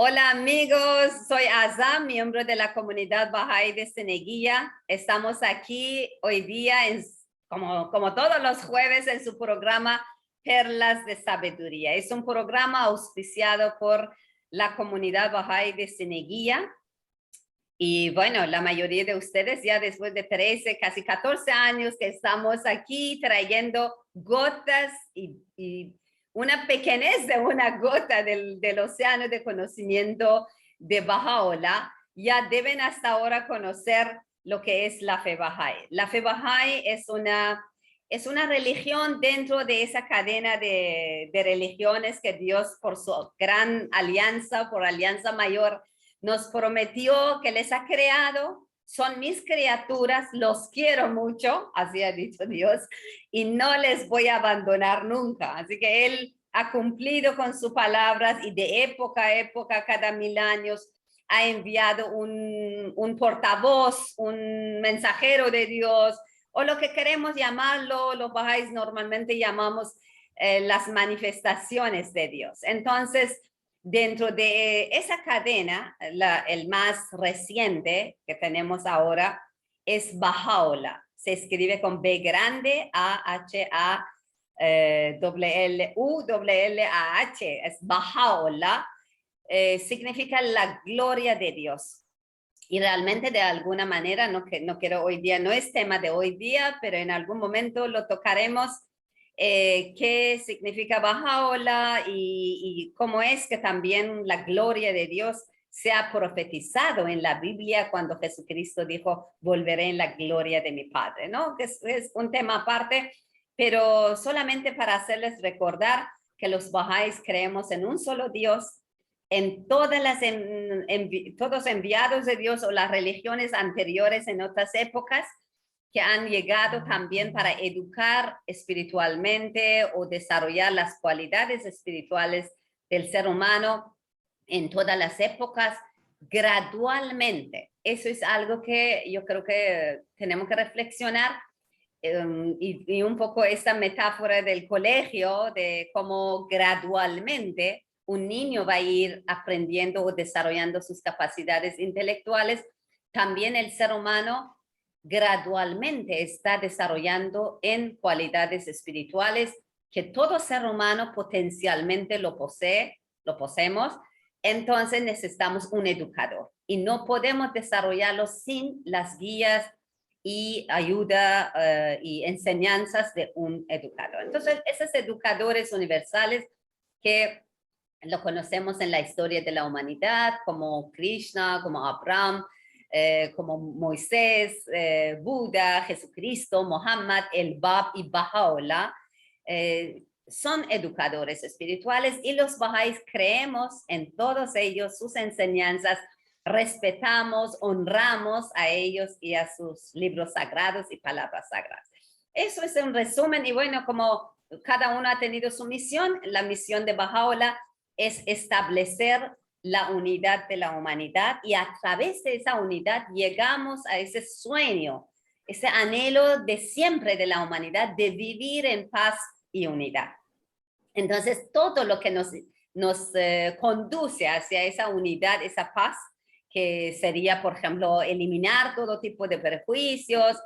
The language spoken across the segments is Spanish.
Hola amigos, soy Azam, miembro de la comunidad Bahá'í de Ceneguía. Estamos aquí hoy día, como todos los jueves, en su programa Perlas de Sabiduría. Es un programa auspiciado por la comunidad Bahá'í de Ceneguía. Y bueno, la mayoría de ustedes ya después de 13, casi 14 años que estamos aquí trayendo gotas y una pequeñez de una gota del océano de conocimiento de Baha'u'lláh, ya deben hasta ahora conocer lo que es la fe Bahá'í. La fe Bahá'í es una religión dentro de esa cadena de religiones que Dios, por su gran alianza, por alianza mayor, nos prometió que les ha creado. Son mis criaturas, los quiero mucho, así ha dicho Dios, y no les voy a abandonar nunca. Así que Él ha cumplido con sus palabras y de época a época, cada 1000 años, ha enviado un portavoz, un mensajero de Dios, o lo que queremos llamarlo, los bahá'ís normalmente llamamos las manifestaciones de Dios. Entonces, dentro de esa cadena, el más reciente que tenemos ahora es Baha'u'lláh. Se escribe con B grande, A-H-A-L-L-U-L-L-A-H. Es Baha'u'lláh. Significa la gloria de Dios. Y realmente de alguna manera, no quiero hoy día, no es tema de hoy día, pero en algún momento lo tocaremos. Qué significa Baha'u'lláh y cómo es que también la gloria de Dios se ha profetizado en la Biblia cuando Jesucristo dijo, volveré en la gloria de mi Padre, ¿no? Es un tema aparte, pero solamente para hacerles recordar que los Bahá'ís creemos en un solo Dios, en todas todos enviados de Dios o las religiones anteriores en otras épocas, que han llegado también para educar espiritualmente o desarrollar las cualidades espirituales del ser humano en todas las épocas, gradualmente. Eso es algo que yo creo que tenemos que reflexionar, y un poco esta metáfora del colegio, de cómo gradualmente un niño va a ir aprendiendo o desarrollando sus capacidades intelectuales. También el ser humano gradualmente está desarrollando en cualidades espirituales que todo ser humano potencialmente lo poseemos. Entonces necesitamos un educador y no podemos desarrollarlo sin las guías y ayuda y enseñanzas de un educador. Entonces, esos educadores universales que lo conocemos en la historia de la humanidad, como Krishna, como Abraham, como Moisés, Buda, Jesucristo, Mohammed, el Bab y Baha'u'lláh, son educadores espirituales y los Bahá'ís creemos en todos ellos, sus enseñanzas, respetamos, honramos a ellos y a sus libros sagrados y palabras sagradas. Eso es un resumen y bueno, como cada uno ha tenido su misión, la misión de Baha'u'lláh es establecer la unidad de la humanidad y a través de esa unidad llegamos a ese sueño, ese anhelo de siempre de la humanidad de vivir en paz y unidad. Entonces, todo lo que nos conduce hacia esa unidad, esa paz, que sería, por ejemplo, eliminar todo tipo de prejuicios,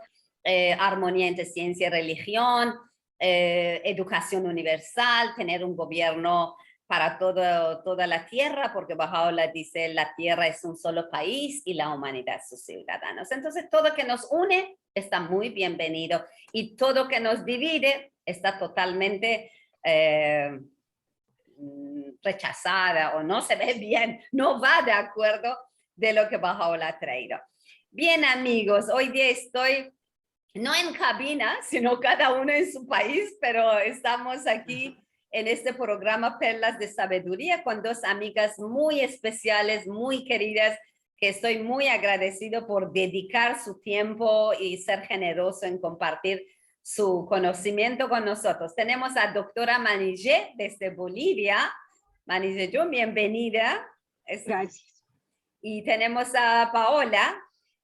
armonía entre ciencia y religión, educación universal, tener un gobierno para toda la tierra, porque Baha'u'lláh dice la tierra es un solo país y la humanidad sus ciudadanos. Entonces, todo que nos une está muy bienvenido y todo que nos divide está totalmente rechazada o no se ve bien, no va de acuerdo de lo que Baha'u'lláh ha traído. Bien, amigos, hoy día estoy no en cabina, sino cada uno en su país, pero estamos aquí en este programa Perlas de Sabiduría con dos amigas muy especiales, muy queridas, que estoy muy agradecido por dedicar su tiempo y ser generoso en compartir su conocimiento con nosotros. Tenemos a doctora Manillé desde Bolivia. Manillé, bienvenida. Gracias. Y tenemos a Paola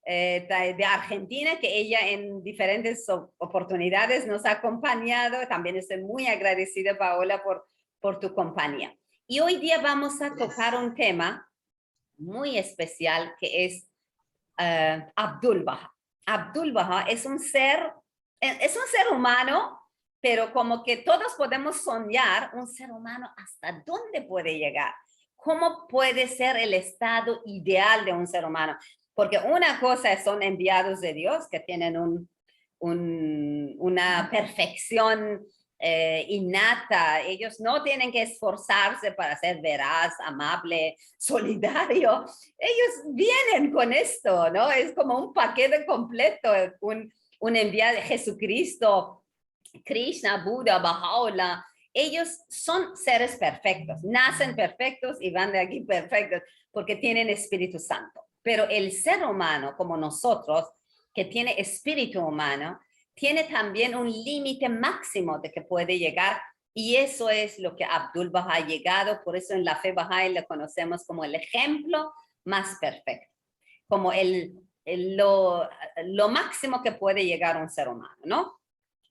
de Argentina, que ella en diferentes oportunidades nos ha acompañado. También estoy muy agradecida, Paola, por tu compañía. Y hoy día vamos a tocar un tema muy especial que es Abdul Baha. Abdul Baha es un ser humano, pero como que todos podemos soñar un ser humano hasta dónde puede llegar. ¿Cómo puede ser el estado ideal de un ser humano? Porque una cosa son enviados de Dios que tienen una perfección innata. Ellos no tienen que esforzarse para ser veraz, amable, solidario. Ellos vienen con esto, ¿no? Es como un paquete completo, un enviado de Jesucristo, Krishna, Buda, Baha'u'llah. Ellos son seres perfectos, nacen perfectos y van de aquí perfectos porque tienen Espíritu Santo. Pero el ser humano, como nosotros, que tiene espíritu humano, tiene también un límite máximo de que puede llegar, y eso es lo que Abdul Baha ha llegado. Por eso en la fe Bahá'í le conocemos como el ejemplo más perfecto, como lo máximo que puede llegar un ser humano, ¿no?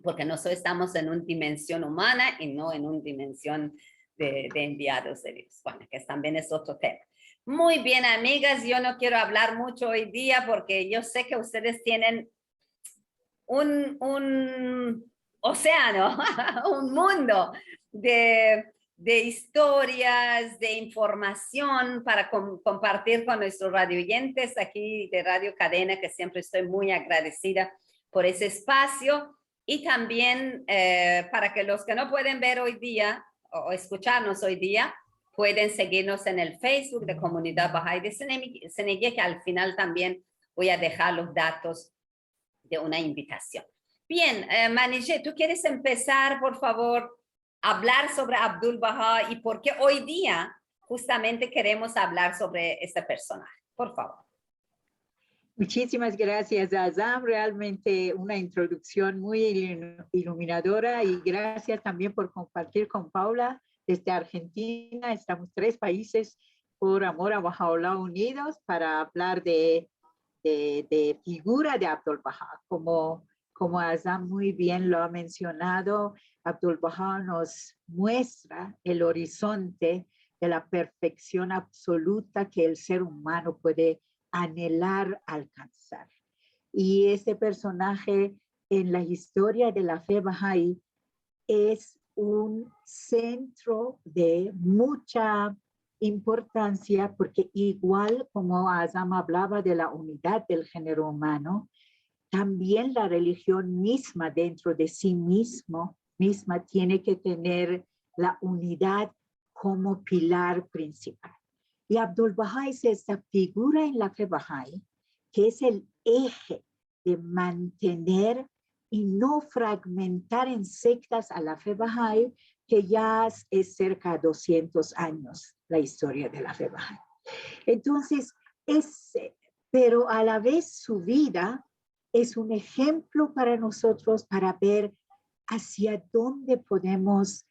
Porque nosotros estamos en una dimensión humana y no en una dimensión de enviados de Dios. Bueno, que también es otro tema. Muy bien, amigas, yo no quiero hablar mucho hoy día porque yo sé que ustedes tienen un océano, un mundo de historias, de información para compartir con nuestros radioyentes aquí de Radio Cadena, que siempre estoy muy agradecida por ese espacio. Y también para que los que no pueden ver hoy día o escucharnos hoy día, pueden seguirnos en el Facebook de Comunidad Bahá'í de Seneguía, que al final también voy a dejar los datos de una invitación. Bien, Manijeh, ¿tú quieres empezar, por favor, a hablar sobre Abdul Baha y por qué hoy día justamente queremos hablar sobre este personaje? Por favor. Muchísimas gracias, Azam. Realmente una introducción muy iluminadora y gracias también por compartir con Paula desde Argentina. Estamos 3 países por amor a Baha'u'lláh unidos para hablar de figura de Abdul Baha. Como Azam muy bien lo ha mencionado, Abdul Baha nos muestra el horizonte de la perfección absoluta que el ser humano puede anhelar alcanzar. Y este personaje en la historia de la fe Bahá'í es un centro de mucha importancia porque igual como Azam hablaba de la unidad del género humano, también la religión misma dentro de sí misma tiene que tener la unidad como pilar principal. Y Abdul Baha es esta figura en la fe Bahá'í que es el eje de mantener y no fragmentar en sectas a la fe Bahá'í, que ya es cerca de 200 años la historia de la fe Bahá'í. Entonces, pero a la vez su vida es un ejemplo para nosotros para ver hacia dónde podemos,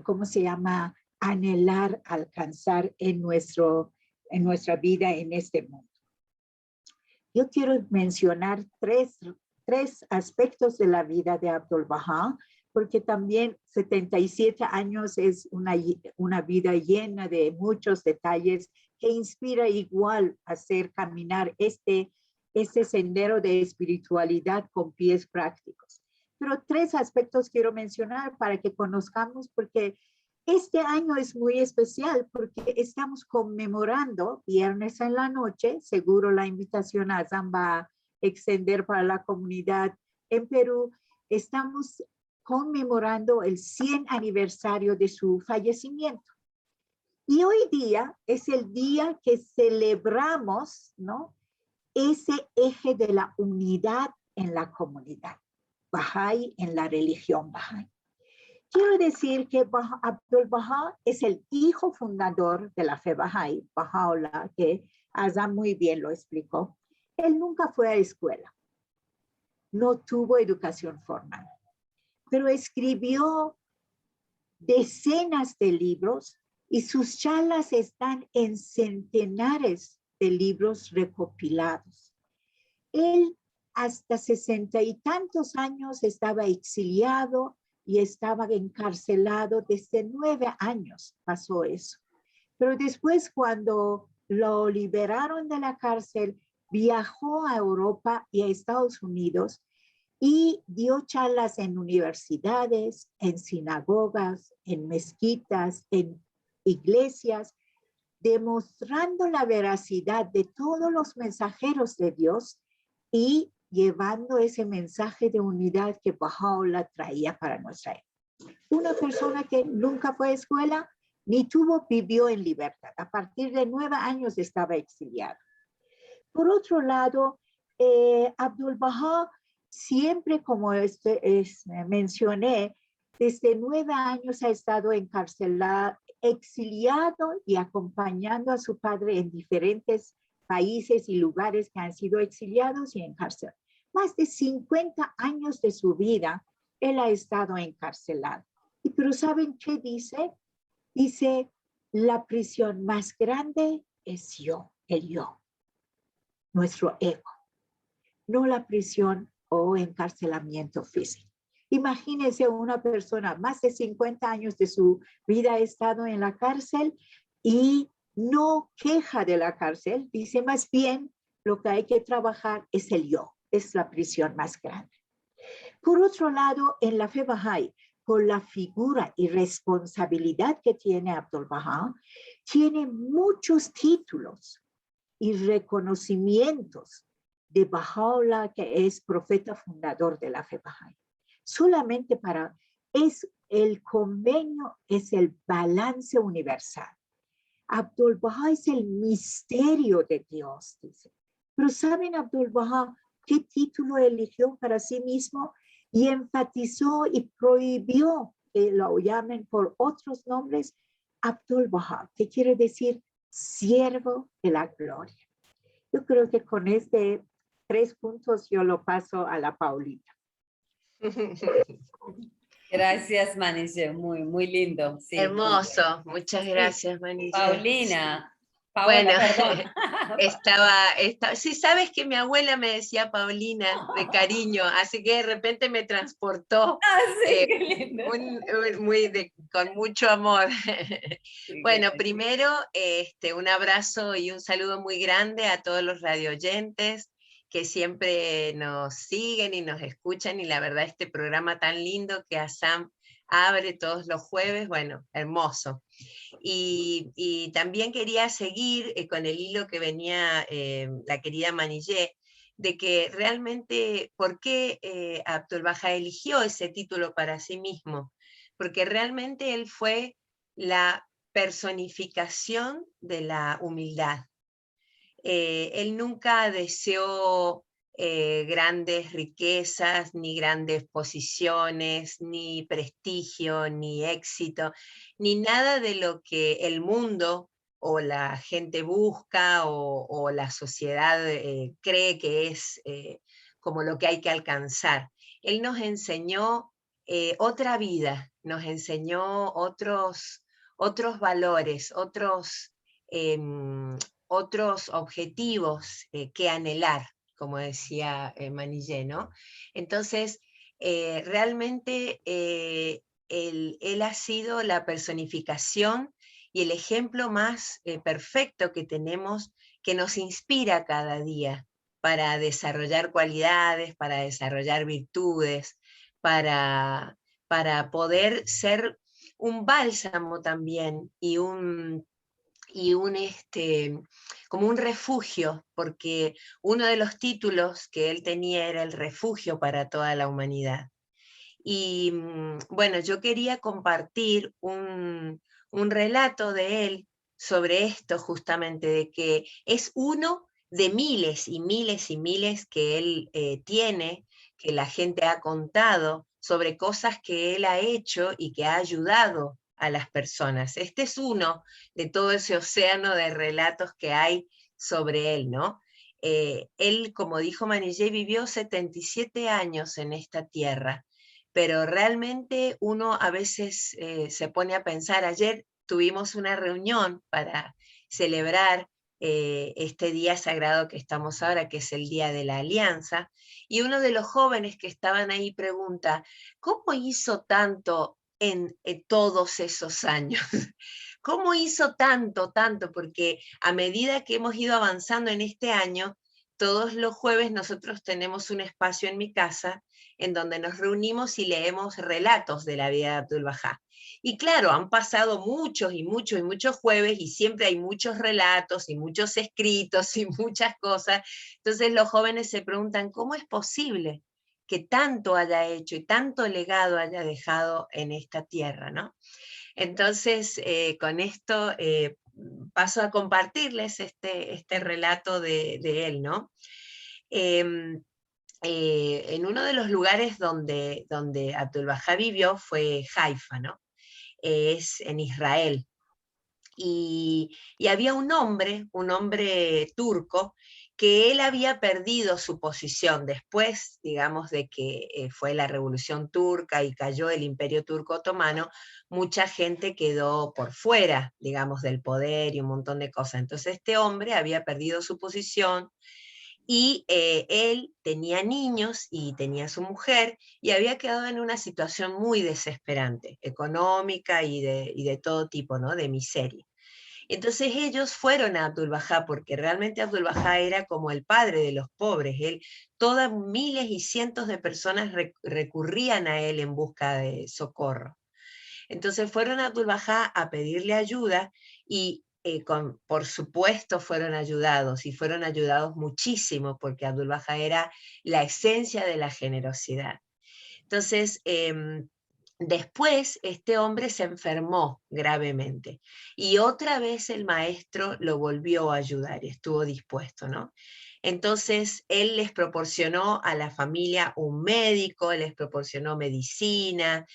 ¿cómo se llama?, anhelar alcanzar en nuestra vida en este mundo. Yo quiero mencionar tres aspectos de la vida de Abdul Baha, porque también 77 años es una vida llena de muchos detalles que inspira igual a hacer caminar este sendero de espiritualidad con pies prácticos. Pero 3 aspectos quiero mencionar para que conozcamos, porque este año es muy especial porque estamos conmemorando viernes en la noche, seguro la invitación a Azam va a extender para la comunidad en Perú, estamos conmemorando el 100 aniversario de su fallecimiento. Y hoy día es el día que celebramos, ¿no?, ese eje de la unidad en la comunidad Bahá'í, en la religión Bahá'í. Quiero decir que Abdul Baha es el hijo fundador de la fe Bahá'í, Baha'u'lláh, que Azam muy bien lo explicó. Él nunca fue a escuela, no tuvo educación formal, pero escribió decenas de libros y sus charlas están en centenares de libros recopilados. Él hasta 60 y tantos años estaba exiliado y estaba encarcelado. Desde 9 años pasó eso. Pero después, cuando lo liberaron de la cárcel, viajó a Europa y a Estados Unidos y dio charlas en universidades, en sinagogas, en mezquitas, en iglesias, demostrando la veracidad de todos los mensajeros de Dios y llevando ese mensaje de unidad que Baha'u'llah traía para nuestra época. Una persona que nunca fue a escuela ni vivió en libertad. A partir de 9 años estaba exiliado. Por otro lado, Abdul Baha siempre, como mencioné, desde 9 años ha estado encarcelado, exiliado y acompañando a su padre en diferentes países y lugares que han sido exiliados y encarcelados. Más de 50 años de su vida, él ha estado encarcelado. Pero ¿saben qué dice? Dice, la prisión más grande es yo, el yo, nuestro ego, no la prisión o encarcelamiento físico. Imagínense una persona, más de 50 años de su vida ha estado en la cárcel y no queja de la cárcel, dice más bien lo que hay que trabajar es el yo, es la prisión más grande. Por otro lado, en la fe Bahá'í, por la figura y responsabilidad que tiene Abdul Baha, tiene muchos títulos y reconocimientos de Baha'u'llah, que es profeta fundador de la fe Bahá'í. Solamente es el convenio, es el balance universal. Abdul Baha es el misterio de Dios, dice. Pero ¿saben Abdul Baha qué título eligió para sí mismo? Y enfatizó y prohibió que lo llamen por otros nombres, Abdul Baha, que quiere decir siervo de la gloria. Yo creo que con 3 puntos yo lo paso a la Paulita. Gracias, Manille, muy, muy lindo. Sí, hermoso, muchas gracias, Manille. Paulina, Paola, bueno, perdón. sí, sabes que mi abuela me decía Paulina de cariño, así que de repente me transportó Sí, qué lindo. con mucho amor. Sí, Bueno, qué primero un abrazo y un saludo muy grande a todos los radioyentes que siempre nos siguen y nos escuchan, y la verdad este programa tan lindo que ASAM abre todos los jueves, bueno, hermoso. Y también quería seguir con el hilo que venía la querida Manillé, de que realmente, ¿por qué Abdul Baha eligió ese título para sí mismo? Porque realmente él fue la personificación de la humildad. Él nunca deseó grandes riquezas, ni grandes posiciones, ni prestigio, ni éxito, ni nada de lo que el mundo o la gente busca o la sociedad cree que es como lo que hay que alcanzar. Él nos enseñó otra vida, nos enseñó otros valores, otros objetivos que anhelar, como decía Manillé, ¿no? Entonces, realmente él ha sido la personificación y el ejemplo más perfecto que tenemos, que nos inspira cada día para desarrollar cualidades, para desarrollar virtudes, para poder ser un bálsamo también y como un refugio, porque uno de los títulos que él tenía era el refugio para toda la humanidad. Y bueno, yo quería compartir un relato de él sobre esto justamente, de que es uno de miles y miles y miles que él tiene, que la gente ha contado sobre cosas que él ha hecho y que ha ayudado a las personas. Este es uno de todo ese océano de relatos que hay sobre él, ¿no? Él, como dijo Manillé, vivió 77 años en esta tierra, pero realmente uno a veces se pone a pensar. Ayer tuvimos una reunión para celebrar este día sagrado que estamos ahora, que es el Día de la Alianza, y uno de los jóvenes que estaban ahí pregunta, ¿cómo hizo tanto en todos esos años? ¿cómo hizo tanto, tanto? Porque a medida que hemos ido avanzando en este año, todos los jueves nosotros tenemos un espacio en mi casa en donde nos reunimos y leemos relatos de la vida de Abdul Bahá. Y claro, han pasado muchos y muchos y muchos jueves y siempre hay muchos relatos y muchos escritos y muchas cosas. Entonces los jóvenes se preguntan, ¿cómo es posible que tanto haya hecho y tanto legado haya dejado en esta tierra, ¿no? Entonces, con esto paso a compartirles este relato de él, ¿no? En uno de los lugares donde Abdul Bahá vivió fue Haifa, ¿no? Es en Israel. Y había un hombre turco, que él había perdido su posición después, digamos, de que fue la Revolución Turca y cayó el Imperio Turco Otomano. Mucha gente quedó por fuera, digamos, del poder y un montón de cosas. Entonces este hombre había perdido su posición y él tenía niños y tenía su mujer y había quedado en una situación muy desesperante, económica y de todo tipo, ¿no? De miseria. Entonces ellos fueron a Abdul Bahá, porque realmente Abdul Bahá era como el padre de los pobres. Él, todas miles y cientos de personas recurrían a él en busca de socorro. Entonces fueron a Abdul Bahá a pedirle ayuda y por supuesto fueron ayudados y fueron ayudados muchísimo porque Abdul Bahá era la esencia de la generosidad. Entonces, después este hombre se enfermó gravemente y otra vez el maestro lo volvió a ayudar y estuvo dispuesto, ¿no? Entonces él les proporcionó a la familia un médico, les proporcionó medicina,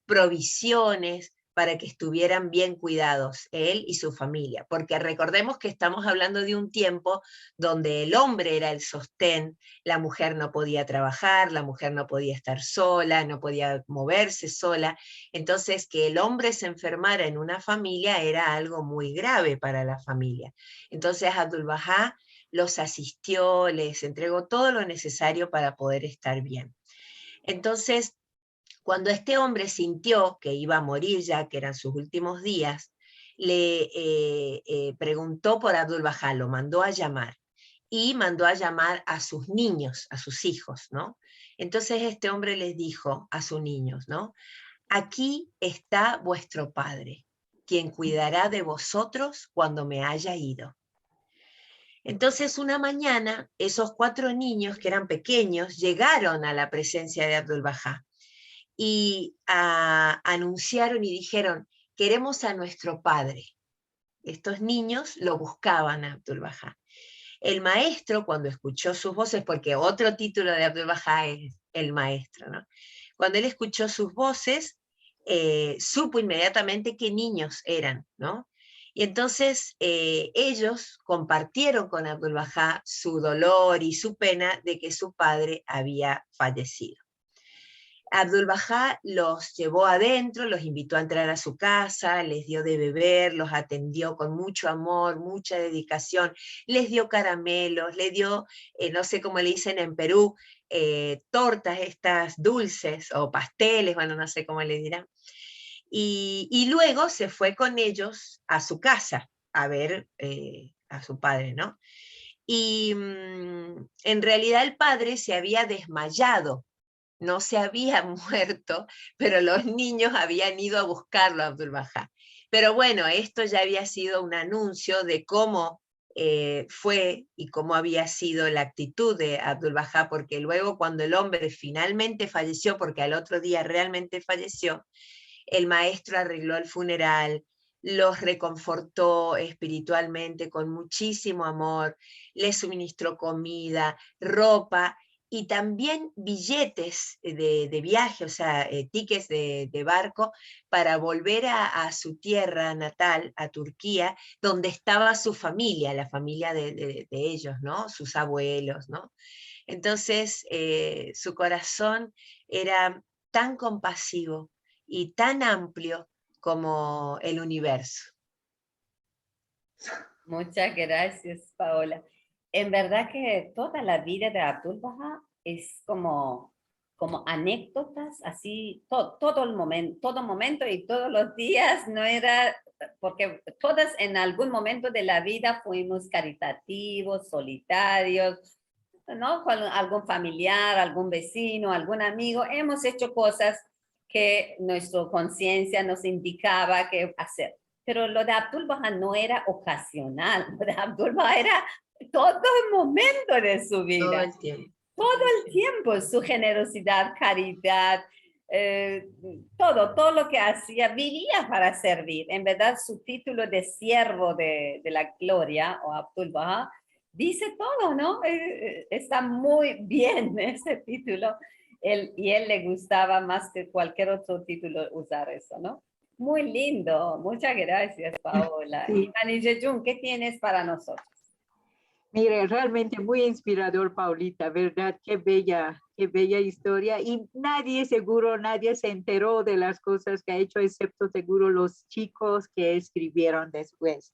provisiones para que estuvieran bien cuidados, él y su familia, porque recordemos que estamos hablando de un tiempo donde el hombre era el sostén, la mujer no podía trabajar, la mujer no podía estar sola, no podía moverse sola, entonces que el hombre se enfermara en una familia era algo muy grave para la familia. Entonces Abdul Bahá los asistió, les entregó todo lo necesario para poder estar bien. Entonces, cuando este hombre sintió que iba a morir ya, que eran sus últimos días, le preguntó por Abdul Bahá, lo mandó a llamar y mandó a llamar a sus niños, a sus hijos, ¿no? Entonces este hombre les dijo a sus niños, ¿no? Aquí está vuestro padre, quien cuidará de vosotros cuando me haya ido. Entonces una mañana esos 4 niños que eran pequeños llegaron a la presencia de Abdul Bahá y anunciaron y dijeron, queremos a nuestro padre. Estos niños lo buscaban a Abdul Bahá. El maestro, cuando escuchó sus voces, porque otro título de Abdul Bahá es el maestro, ¿no? Cuando él escuchó sus voces, supo inmediatamente qué niños eran, ¿no? Y entonces ellos compartieron con Abdul Bahá su dolor y su pena de que su padre había fallecido. Abdul Bahá los llevó adentro, los invitó a entrar a su casa, les dio de beber, los atendió con mucho amor, mucha dedicación, les dio caramelos, les dio, no sé cómo le dicen en Perú, tortas estas dulces o pasteles, bueno, no sé cómo le dirán. Y luego se fue con ellos a su casa a ver a su padre, ¿no? Y en realidad el padre se había desmayado, no se había muerto, pero los niños habían ido a buscarlo a Abdul Bahá. Pero bueno, esto ya había sido un anuncio de cómo fue y cómo había sido la actitud de Abdul Bahá, porque luego cuando el hombre finalmente falleció, porque al otro día realmente falleció, el maestro arregló el funeral, los reconfortó espiritualmente con muchísimo amor, les suministró comida, ropa, y también billetes de viaje, o sea, tickets de barco para volver a su tierra natal, a Turquía, donde estaba su familia, la familia de ellos, ¿no? Sus abuelos, ¿no? Entonces, su corazón era tan compasivo y tan amplio como el universo. Muchas gracias, Paola. En verdad que toda la vida de Abdul Bahá es como como anécdotas, así todo momento y todos los días, no era, porque todas en algún momento de la vida fuimos caritativos, solitarios, ¿no? Con algún familiar, algún vecino, algún amigo, hemos hecho cosas que nuestra conciencia nos indicaba que hacer. Pero lo de Abdul Baha no era ocasional, lo de Abdul Baha era todo el momento de su vida. Todo el tiempo. Todo el tiempo, su generosidad, caridad, todo lo que hacía, vivía para servir. En verdad, su título de siervo de la gloria, o Abdul Baha, dice todo, ¿no? Está muy bien ese título. Y él le gustaba más que cualquier otro título usar eso, ¿no? Muy lindo. Muchas gracias, Paola. Sí. Y Mani Jejun, ¿qué tienes para nosotros? Mire, realmente muy inspirador, Paulita, ¿verdad? Qué bella historia. Y nadie se enteró de las cosas que ha hecho, excepto seguro los chicos que escribieron después.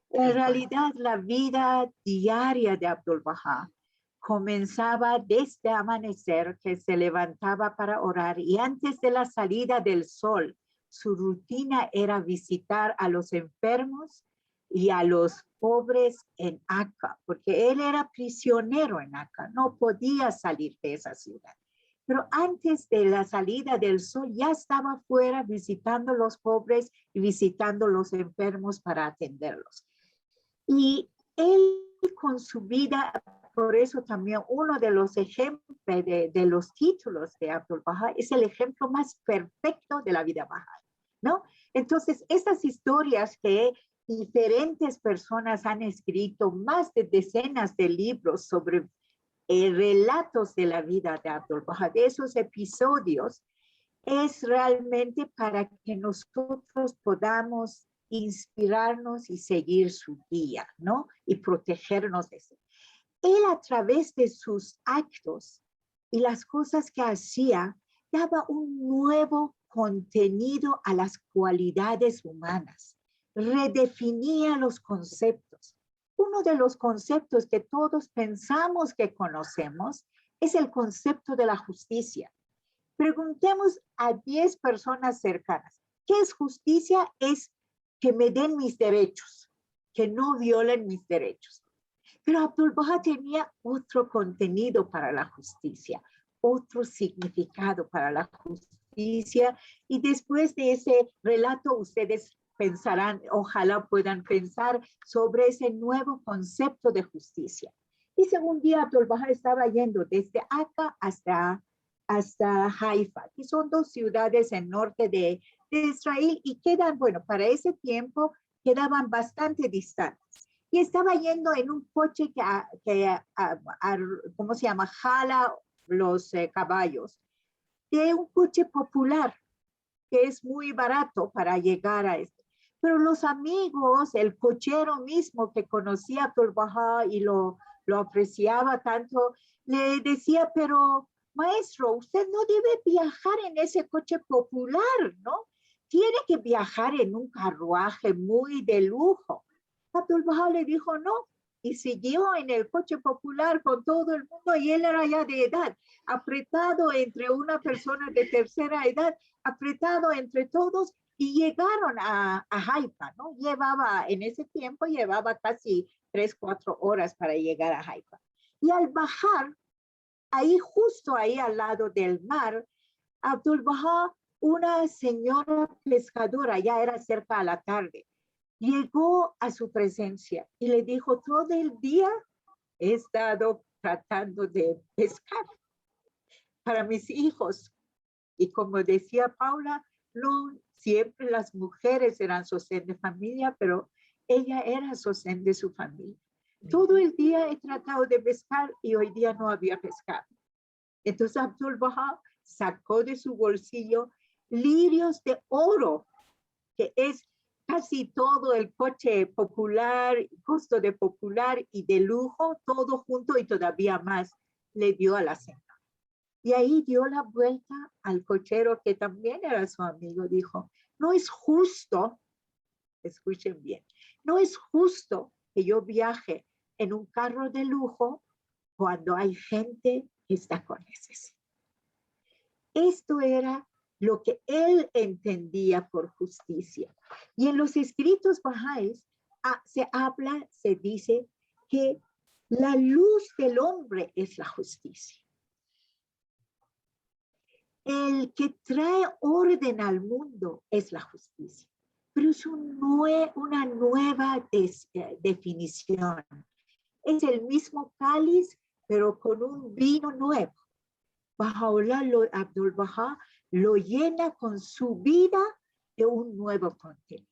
En realidad, la vida diaria de Abdul Baha comenzaba desde amanecer, que se levantaba para orar, y antes de la salida del sol, su rutina era visitar a los enfermos y a los pobres en Akka, porque él era prisionero en Akka, no podía salir de esa ciudad. Pero antes de la salida del sol ya estaba fuera visitando los pobres y visitando los enfermos para atenderlos. Y él con su vida, por eso también uno de los ejemplos de los títulos de Abdul Baha es el ejemplo más perfecto de la vida Baha, ¿no? Entonces, estas historias que diferentes personas han escrito, más de decenas de libros sobre relatos de la vida de Abdul Baha, de esos episodios, es realmente para que nosotros podamos inspirarnos y seguir su guía, ¿no? Y protegernos de eso. Él a través de sus actos y las cosas que hacía, daba un nuevo contenido a las cualidades humanas, redefinía los conceptos. Uno de los conceptos que todos pensamos que conocemos es el concepto de la justicia. Preguntemos a 10 personas cercanas, ¿qué es justicia? Es que me den mis derechos, que no violen mis derechos. Pero Abdul Baha tenía otro contenido para la justicia, otro significado para la justicia. Y después de ese relato, ustedes pensarán, ojalá puedan pensar sobre ese nuevo concepto de justicia. Dice, un día Abdul Baha estaba yendo desde Akka hasta Haifa, que son dos ciudades en norte de Israel y quedan, bueno, para ese tiempo quedaban bastante distantes. Y estaba yendo en un coche ¿cómo se llama? Jala los caballos, de un coche popular, que es muy barato para llegar a esto. Pero los amigos, el cochero mismo que conocía a Abdul Baha y lo apreciaba tanto, le decía, pero maestro, usted no debe viajar en ese coche popular, ¿no? Tiene que viajar en un carruaje muy de lujo. Abdul Baha le dijo no, y siguió en el coche popular con todo el mundo, y él era ya de edad, apretado entre una persona de tercera edad, apretado entre todos, y llegaron a Haifa, ¿no? En ese tiempo llevaba casi 3-4 horas para llegar a Haifa. Y al bajar, ahí justo ahí al lado del mar, Abdul Baha, una señora pescadora, ya era cerca a la tarde, llegó a su presencia y le dijo, todo el día he estado tratando de pescar para mis hijos. Y como decía Paula, no siempre las mujeres eran sostén de familia, pero ella era sostén de su familia. Todo el día he tratado de pescar y hoy día no había pescado. Entonces Abdul Baha sacó de su bolsillo lirios de oro, que es casi todo el coche popular, costo de popular y de lujo, todo junto y todavía más, le dio a la señora. Y ahí dio la vuelta al cochero, que también era su amigo, dijo, no es justo, escuchen bien, no es justo que yo viaje en un carro de lujo cuando hay gente que está con necesidad. Esto era lo que él entendía por justicia. Y en los escritos bahá'ís se dice que la luz del hombre es la justicia. El que trae orden al mundo es la justicia. Pero es una nueva definición. Es el mismo cáliz, pero con un vino nuevo. Baha'u'lláh, Abdul Bahá, lo llena con su vida de un nuevo contenido.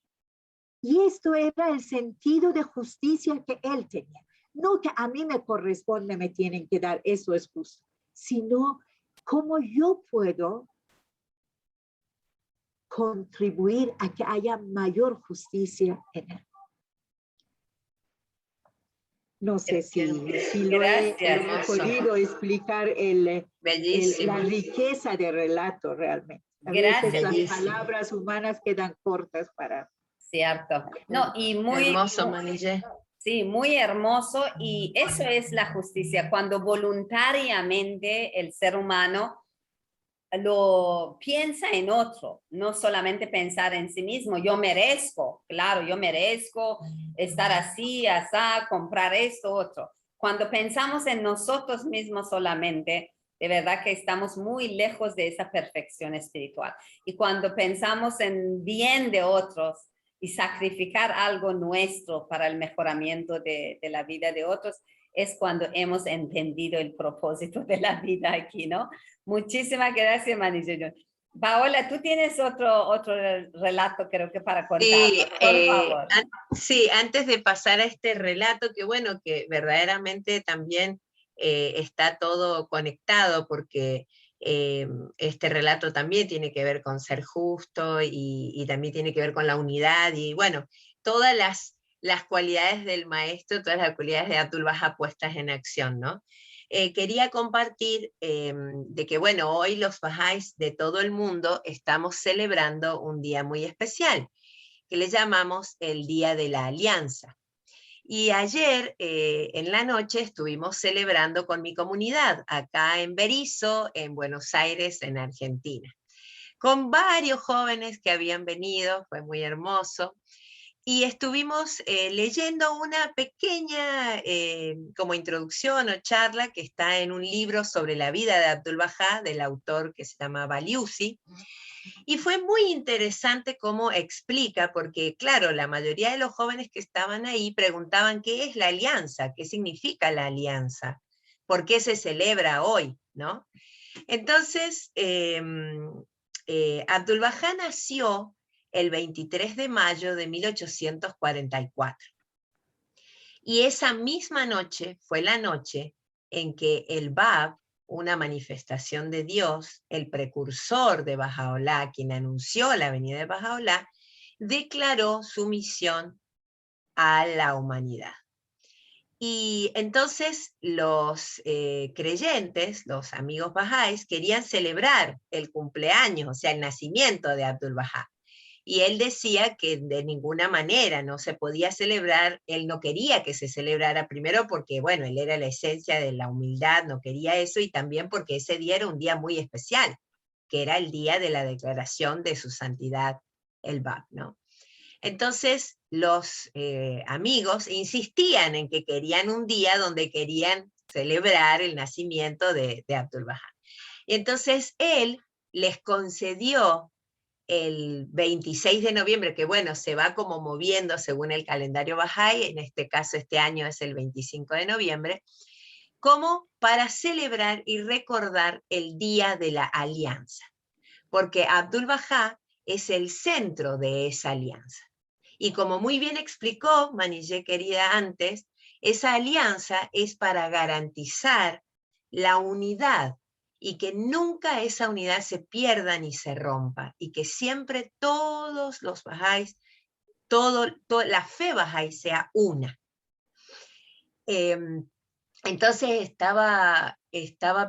Y esto era el sentido de justicia que él tenía. No que a mí me corresponde, me tienen que dar, eso es justo, sino cómo yo puedo contribuir a que haya mayor justicia en él. No sé si lo he podido explicar la riqueza de relato realmente. A veces las palabras humanas quedan cortas para... Cierto. No, y muy hermoso, Manillé. Sí, muy hermoso, y eso es la justicia, cuando voluntariamente el ser humano lo piensa en otro, no solamente pensar en sí mismo. Yo merezco, claro, yo merezco estar así, así, comprar esto, otro. Cuando pensamos en nosotros mismos solamente, de verdad que estamos muy lejos de esa perfección espiritual. Y cuando pensamos en bien de otros y sacrificar algo nuestro para el mejoramiento de la vida de otros, es cuando hemos entendido el propósito de la vida aquí, ¿no? Muchísimas gracias, Manillé. Paola, tú tienes otro relato, creo que para contar. Sí, por favor. Sí, antes de pasar a este relato, que bueno, que verdaderamente también está todo conectado, porque este relato también tiene que ver con ser justo y también tiene que ver con la unidad, y bueno, todas las cualidades del maestro, todas las cualidades de Abdul Bahá puestas en acción, ¿no? Quería compartir de que, bueno, hoy los bahá'ís de todo el mundo estamos celebrando un día muy especial, que le llamamos el Día de la Alianza. Y ayer en la noche estuvimos celebrando con mi comunidad, acá en Berisso, en Buenos Aires, en Argentina, con varios jóvenes que habían venido, fue muy hermoso. Y estuvimos leyendo una pequeña como introducción o charla que está en un libro sobre la vida de Abdul Bahá, del autor que se llama Baliusi. Y fue muy interesante cómo explica, porque claro, la mayoría de los jóvenes que estaban ahí preguntaban qué es la alianza, qué significa la alianza, por qué se celebra hoy, ¿no? Entonces, Abdul Bahá nació el 23 de mayo de 1844. Y esa misma noche fue la noche en que el Bab, una manifestación de Dios, el precursor de Baha'u'lláh, quien anunció la venida de Baha'u'lláh, declaró su misión a la humanidad. Y entonces los creyentes, los amigos bahá'ís, querían celebrar el cumpleaños, o sea, el nacimiento de Abdul Bahá. Y él decía que de ninguna manera no se podía celebrar, él no quería que se celebrara, primero porque, bueno, él era la esencia de la humildad, no quería eso, y también porque ese día era un día muy especial, que era el día de la declaración de su santidad, el Bab, ¿no? Entonces los amigos insistían en que querían un día donde querían celebrar el nacimiento de Abdul Bahá. Y entonces él les concedió el 26 de noviembre, que bueno, se va como moviendo según el calendario Bahá'í, en este caso este año es el 25 de noviembre, como para celebrar y recordar el Día de la Alianza, porque Abdul Bahá es el centro de esa alianza. Y como muy bien explicó Manillé querida antes, esa alianza es para garantizar la unidad y que nunca esa unidad se pierda ni se rompa, y que siempre todos los bahá'ís, la fe bahá'í sea una. Entonces estaba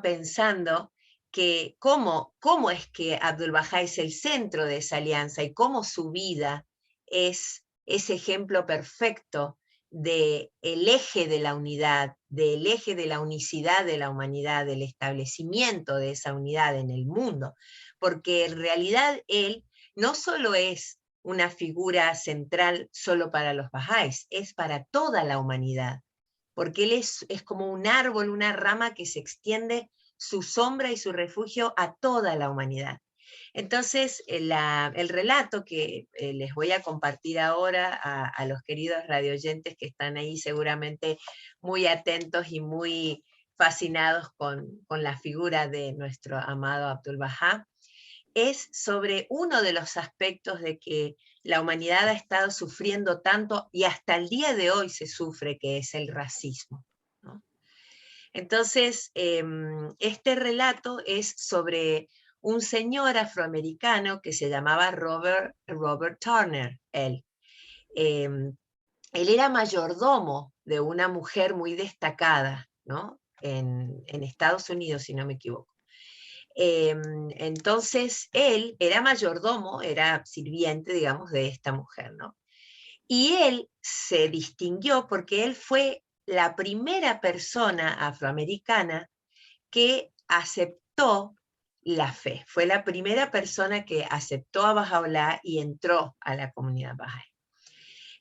pensando que cómo es que Abdul Bahá es el centro de esa alianza y cómo su vida es ese ejemplo perfecto del eje de la unidad, del eje de la unicidad de la humanidad, del establecimiento de esa unidad en el mundo, porque en realidad él no solo es una figura central solo para los bahá'ís, es para toda la humanidad, porque él es como un árbol, una rama que se extiende su sombra y su refugio a toda la humanidad. Entonces, el relato que les voy a compartir ahora a los queridos radioyentes que están ahí seguramente muy atentos y muy fascinados con la figura de nuestro amado Abdul Bahá, es sobre uno de los aspectos de que la humanidad ha estado sufriendo tanto y hasta el día de hoy se sufre, que es el racismo, ¿no? Entonces, este relato es sobre un señor afroamericano que se llamaba Robert Turner. Él era mayordomo de una mujer muy destacada, ¿no? En Estados Unidos, si no me equivoco. Entonces, él era mayordomo, era sirviente, digamos, de esta mujer, ¿no? Y él se distinguió porque él fue la primera persona afroamericana que aceptó la fe. Fue la primera persona que aceptó a Bahá'u'lláh y entró a la comunidad Bahá'í.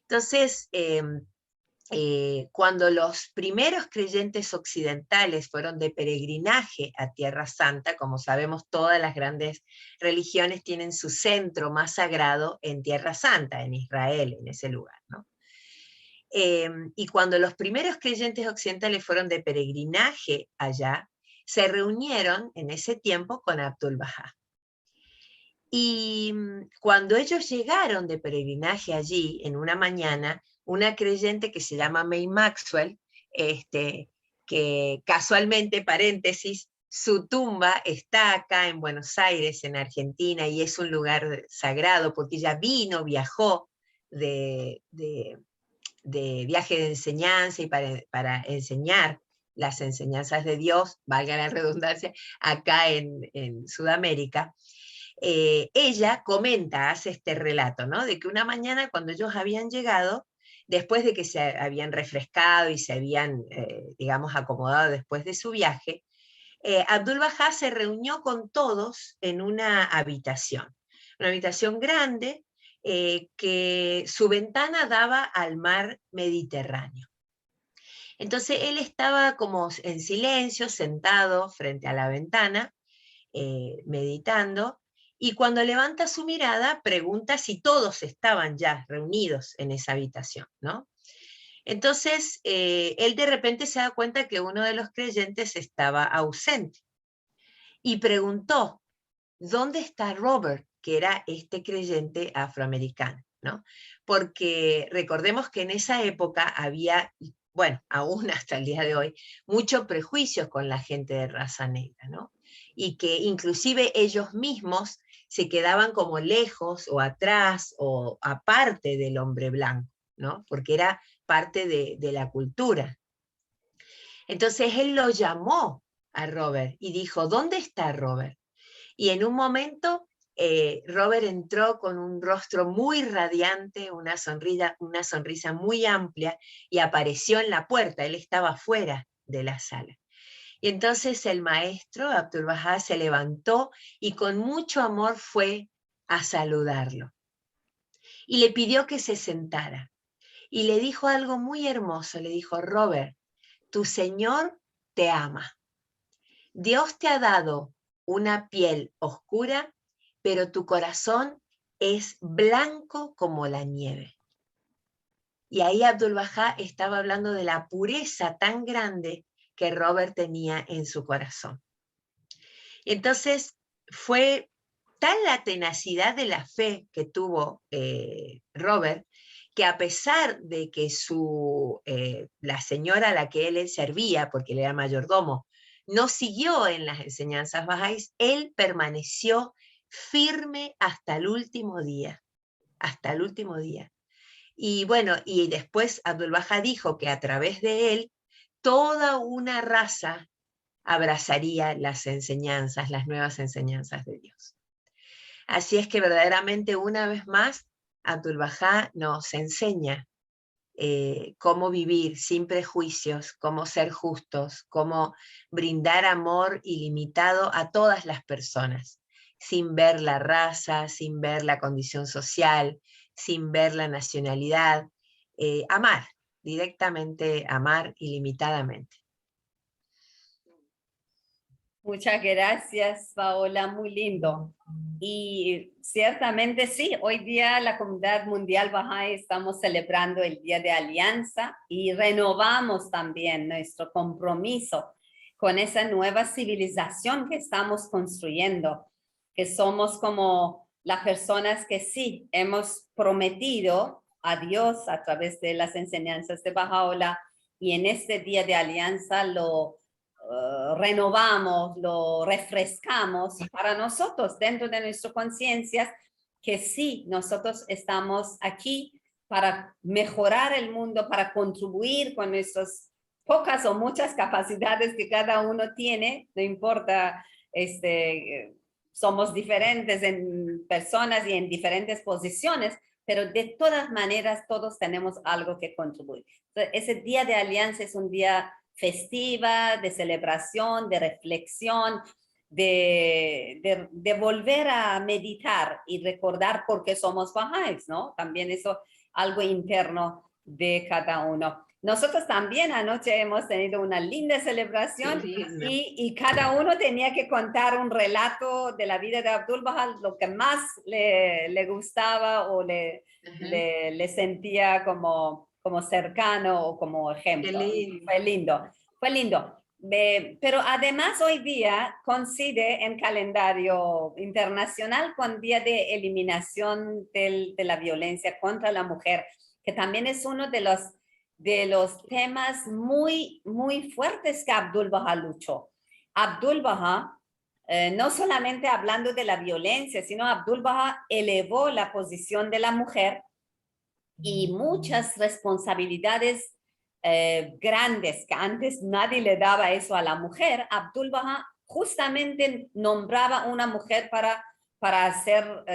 Entonces, cuando los primeros creyentes occidentales fueron de peregrinaje a Tierra Santa, como sabemos, todas las grandes religiones tienen su centro más sagrado en Tierra Santa, en Israel, en ese lugar, ¿no? Y cuando los primeros creyentes occidentales fueron de peregrinaje allá, se reunieron en ese tiempo con Abdul Bahá. Y cuando ellos llegaron de peregrinaje allí, en una mañana, una creyente que se llama May Maxwell, que casualmente, paréntesis, su tumba está acá en Buenos Aires, en Argentina, y es un lugar sagrado, porque ella viajó de viaje de enseñanza y para enseñar las enseñanzas de Dios, valga la redundancia, acá en Sudamérica. Ella comenta, hace este relato, ¿no? De que una mañana cuando ellos habían llegado, después de que se habían refrescado y se habían, digamos, acomodado después de su viaje, Abdul Bahá se reunió con todos en una habitación grande, que su ventana daba al mar Mediterráneo. Entonces él estaba como en silencio, sentado frente a la ventana, meditando, y cuando levanta su mirada pregunta si todos estaban ya reunidos en esa habitación, ¿no? Entonces él de repente se da cuenta que uno de los creyentes estaba ausente y preguntó, ¿dónde está Robert? Que era este creyente afroamericano, ¿no? Porque recordemos que en esa época había, bueno, aún hasta el día de hoy, muchos prejuicios con la gente de raza negra, ¿no? Y que inclusive ellos mismos se quedaban como lejos o atrás o aparte del hombre blanco, ¿no? Porque era parte de la cultura. Entonces él lo llamó a Robert y dijo, ¿dónde está Robert? Y en un momento Robert entró con un rostro muy radiante, una sonrisa muy amplia, y apareció en la puerta. Él estaba fuera de la sala. Y entonces el maestro Abdul Bahá se levantó y con mucho amor fue a saludarlo. Y le pidió que se sentara. Y le dijo algo muy hermoso. Le dijo, Robert, tu Señor te ama. Dios te ha dado una piel oscura, pero tu corazón es blanco como la nieve. Y ahí Abdul Bahá estaba hablando de la pureza tan grande que Robert tenía en su corazón. Entonces fue tal la tenacidad de la fe que tuvo Robert, que a pesar de que la señora a la que él servía, porque él era mayordomo, no siguió en las enseñanzas bahá'ís, él permaneció firme hasta el último día, hasta el último día. Y bueno, y después Abdul Bahá dijo que a través de él, toda una raza abrazaría las enseñanzas, las nuevas enseñanzas de Dios. Así es que verdaderamente una vez más, Abdul Bahá nos enseña cómo vivir sin prejuicios, cómo ser justos, cómo brindar amor ilimitado a todas las personas, sin ver la raza, sin ver la condición social, sin ver la nacionalidad, amar, directamente amar ilimitadamente. Muchas gracias, Paola, muy lindo. Y ciertamente sí, hoy día la comunidad mundial Bahá'í estamos celebrando el Día de Alianza y renovamos también nuestro compromiso con esa nueva civilización que estamos construyendo, que somos como las personas que sí hemos prometido a Dios a través de las enseñanzas de Baha'u'lláh, y en este Día de Alianza lo renovamos, lo refrescamos para nosotros dentro de nuestras conciencias, que sí, nosotros estamos aquí para mejorar el mundo, para contribuir con nuestras pocas o muchas capacidades que cada uno tiene, no importa, somos diferentes en personas y en diferentes posiciones, pero de todas maneras todos tenemos algo que contribuir. Entonces, ese Día de Alianza es un día festiva, de celebración, de reflexión, de volver a meditar y recordar por qué somos Bahá'ís, ¿no? También eso, algo interno de cada uno. Nosotros también anoche hemos tenido una linda celebración y cada uno tenía que contar un relato de la vida de Abdul Baha, lo que más le gustaba o le sentía como cercano o como ejemplo. Fue lindo, fue lindo. Pero además hoy día coincide en calendario internacional con Día de Eliminación de la Violencia contra la Mujer, que también es uno de los temas muy, muy fuertes que Abdul Baha luchó. Abdul Baha, no solamente hablando de la violencia, sino Abdul Baha elevó la posición de la mujer y muchas responsabilidades grandes que antes nadie le daba eso a la mujer. Abdul Baha justamente nombraba una mujer para hacer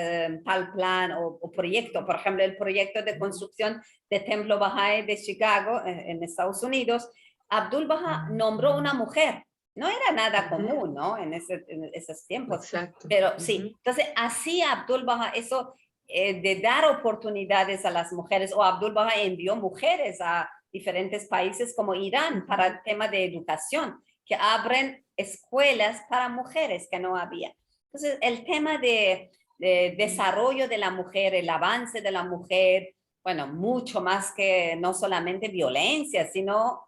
tal plan o proyecto. Por ejemplo, el proyecto de construcción del Templo Bahá'í de Chicago, en Estados Unidos. Abdul Baha nombró una mujer. No era nada común, ¿no? En esos tiempos. Exacto. Pero sí, entonces así Abdul Baha, eso de dar oportunidades a las mujeres, o Abdul Baha envió mujeres a diferentes países como Irán para el tema de educación, que abren escuelas para mujeres que no había. Entonces, el tema de desarrollo de la mujer, el avance de la mujer, bueno, mucho más que no solamente violencia, sino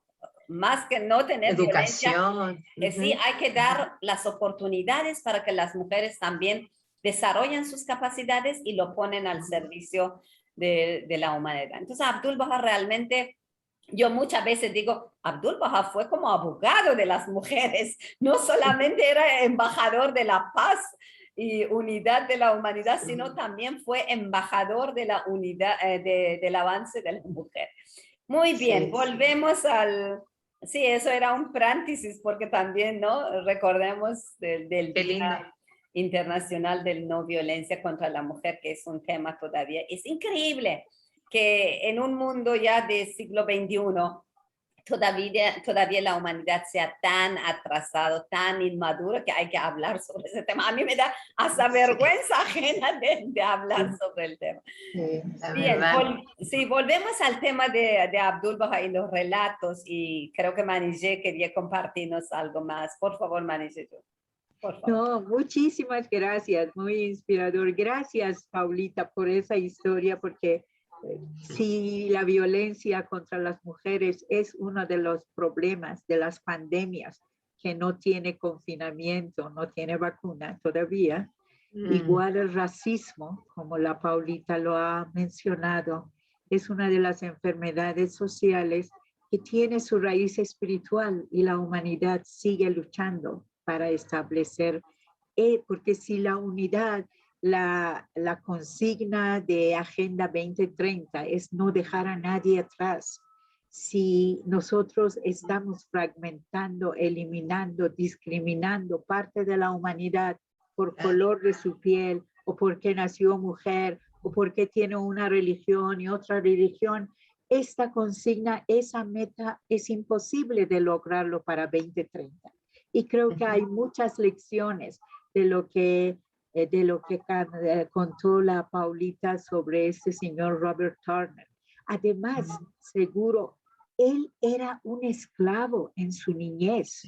más que no tener educación. Violencia, sí, hay que dar las oportunidades para que las mujeres también desarrollen sus capacidades y lo ponen al servicio de la humanidad. Entonces, Abdul Baha realmente, yo muchas veces digo, Abdul Baha fue como abogado de las mujeres, no solamente era embajador de la paz y unidad de la humanidad, sino también fue embajador de la unidad, del avance de la mujer. Muy bien, sí, volvemos al... Sí, eso era un paréntesis porque también, ¿no? Recordemos del Día Internacional de No Violencia contra la Mujer, que es un tema todavía. Es increíble que en un mundo ya del siglo XXI todavía la humanidad sea tan atrasado, tan inmaduro, que hay que hablar sobre ese tema. A mí me da hasta vergüenza ajena de hablar sobre el tema. Bien, volvemos al tema de Abdul Baha y los relatos, y creo que Manijeh quería compartirnos algo más. Por favor, Manijeh. No, muchísimas gracias, muy inspirador. Gracias, Paulita, por esa historia, porque sí, la violencia contra las mujeres es uno de los problemas de las pandemias que no tiene confinamiento, no tiene vacuna todavía. Igual el racismo, como la Paulita lo ha mencionado, es una de las enfermedades sociales que tiene su raíz espiritual y la humanidad sigue luchando para establecer, porque si la unidad, la consigna de Agenda 2030 es no dejar a nadie atrás. Si nosotros estamos fragmentando, eliminando, discriminando parte de la humanidad por color de su piel, o porque nació mujer, o porque tiene una religión y otra religión, esta consigna, esa meta es imposible de lograrlo para 2030. Y creo que hay muchas lecciones de lo que contó la Paulita sobre este señor Robert Turner. Además, seguro, él era un esclavo en su niñez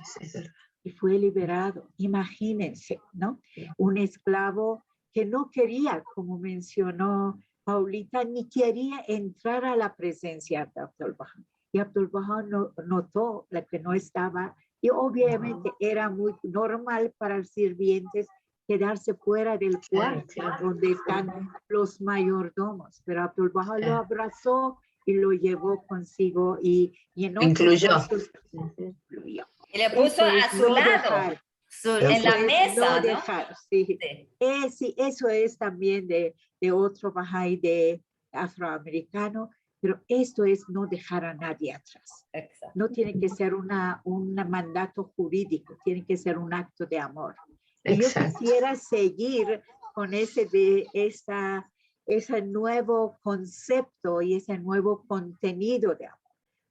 y fue liberado. Imagínense, ¿no? Un esclavo que no quería, como mencionó Paulita, ni quería entrar a la presencia de Abdu'l-Bahá. Y Abdu'l-Bahá notó la que no estaba, y obviamente era muy normal para los sirvientes quedarse fuera del cuarto donde están los mayordomos. Pero Abdu'l-Bahá lo abrazó y lo llevó consigo y en otros casos incluyó. Y le puso a su lado, en la mesa, no dejar, sí. Sí, eso es también de otro Bahá'í de afroamericano, pero esto es no dejar a nadie atrás. Exacto. No tiene que ser un mandato jurídico, tiene que ser un acto de amor. Y yo quisiera seguir con ese nuevo concepto y ese nuevo contenido de amor.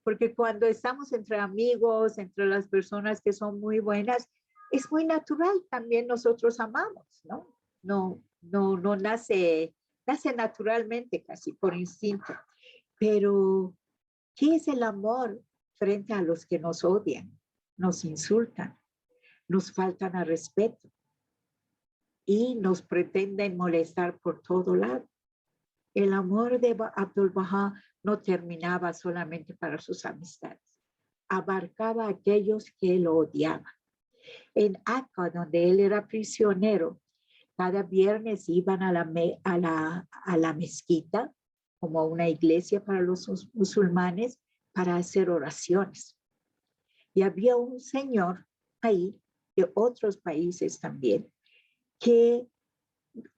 Porque cuando estamos entre amigos, entre las personas que son muy buenas, es muy natural también nosotros amamos, ¿no? No nace naturalmente, casi por instinto. Pero, ¿qué es el amor frente a los que nos odian, nos insultan, nos faltan al respeto y nos pretenden molestar por todo lado? El amor de Abdu'l-Bahá no terminaba solamente para sus amistades, abarcaba a aquellos que lo odiaban. En Akka, donde él era prisionero, cada viernes iban a la mezquita, como una iglesia para los musulmanes, para hacer oraciones. Y había un señor ahí, de otros países también, que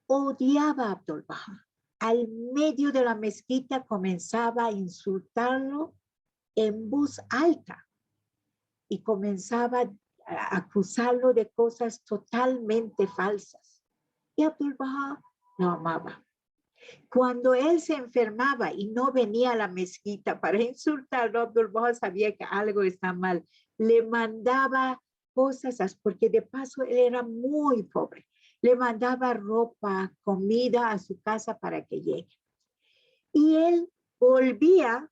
odiaba a Abdu'l-Bahá. Al medio de la mezquita comenzaba a insultarlo en voz alta y comenzaba a acusarlo de cosas totalmente falsas. Y Abdu'l-Bahá lo amaba. Cuando él se enfermaba y no venía a la mezquita para insultarlo, Abdu'l-Bahá sabía que algo está mal. Le mandaba cosas, porque de paso él era muy pobre. Le mandaba ropa, comida a su casa para que llegue. Y él volvía